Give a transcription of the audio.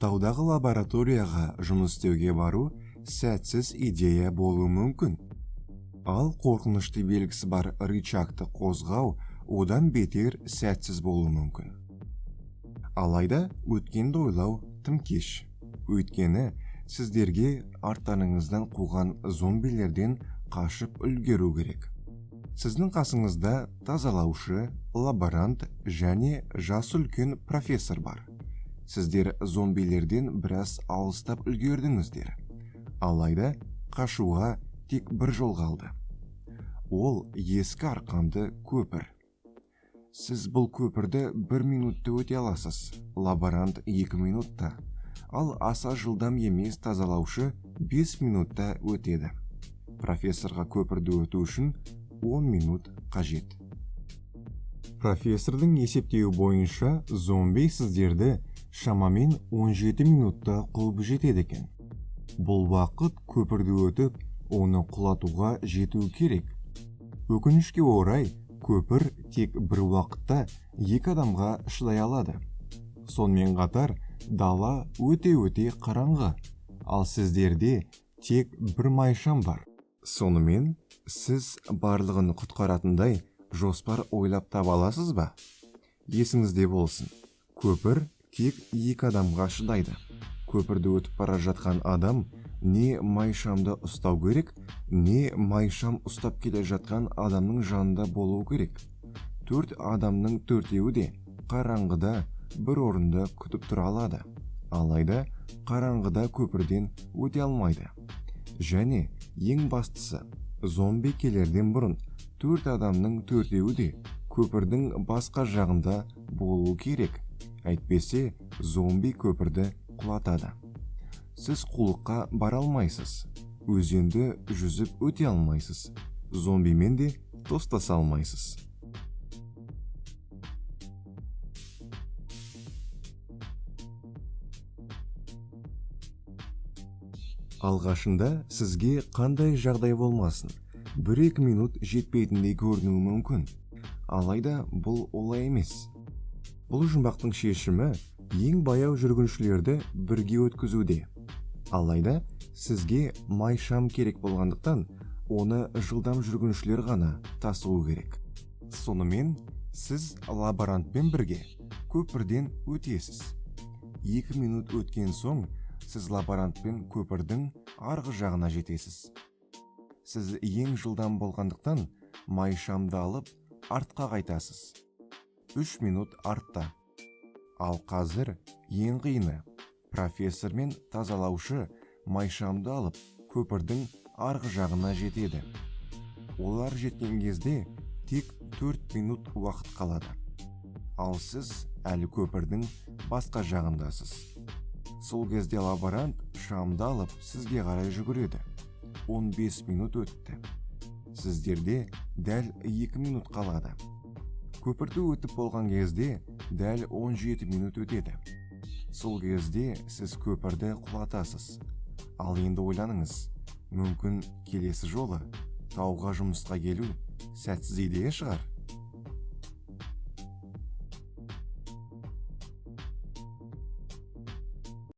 Таудағы лабораторияға жұмыс істеуге бару сәтсіз идея болуы мүмкін. Ал қорқынышты белгісі бар рычагты қозғау одан бетер сәтсіз болуы мүмкін. Алайда өткенді ойлау тым кеш. Өйткені сіздерге арттарыңыздан қуған зомбилерден қашып үлгеру керек. Сіздің қасыңызда тазалаушы, лаборант және жасы үлкен профессор бар. Сіздер зомбилерден біраз алыстап үлгердіңіздер. Алайда қашуға тек бір жол қалды. Ол ескі арқанды көпір. Сіз бұл көпірді 1 минутта өте аласыз, лаборант 2 минутта, ал аса жылдам емес тазалаушы 5 минутта өтеді. Профессорға көпірді өту үшін 10 минут қажет. Профессордың есептеуі бойынша зомби сіздерді шамамен 17 минутта қуып жетеді екен. Бұл уақыт көпірді өтіп, оны құлатуға жету керек. Өкінішке орай, көпір тек бір уақытта 2 адамға шыдай алады. Сонымен қатар, дала өте қараңғы, ал сіздерде тек бір майшам бар. Сонымен, сіз барлығын құтқаратындай жоспар ойлап таба аласыз ба? Есіңізде болсын, көпір тек 2 адамға шыдайды. Көпірді өтіп бара жатқан адам не майшамды ұстау керек, не майшам ұстап келе жатқан адамның жанында болуы керек. 4 адамның 4-еуі де қараңғыда бір орында күтіп тұра алады. Алайда қараңғыда көпірден өте алмайды. Және ең бастысы, зомби келерден бұрын 4 адамның 4-еуі де көпірдің басқа жағында болуы керек. Әйтпесе, зомби көпірді құлатады. Сіз құлыққа бара алмайсыз. Өзенді жүзіп өте алмайсыз. Зомбимен де достаса алмайсыз. Алғашында сізге қандай жағдай болмасын, 1-2 минут жетпейтіндей көрінуі мүмкін. Алайда бұл олай емес. Бұл жұмбақтың шешімі ең баяу жүргіншілерді бірге өткізуде. Алайда сізге майшам керек болғандықтан, оны жылдам жүргіншілер ғана тасуы керек. Сонымен, сіз лаборантпен бірге көпірден өтесіз. 2 минут өткен соң, сіз лаборантпен көпірдің арғы жағына жетесіз. Сіз ең жылдам болғандықтан, майшамды алып, артқа қайтасыз. 3 минут артта. Ал қазір ең қиыны, профессор мен тазалаушы майшамды алып, көпірдің арғы жағына жетеді. Олар жеткен кезде тек 4 минут уақыт қалады. Ал сіз әлі көпірдің басқа жағындасыз. Сол кезде лаборант шамды алып сізге қарай жүгіреді. 15 минут өтті. Сіздерде дәл 2 минут қалады. Көпірді өтіп болған кезде дәл 17 минут өтеді. Сол кезде сіз көпірді құлатасыз. Ал енді ойланыңыз, мүмкін келесі жолы тауға жұмысқа келу сәтсіз идея шығар.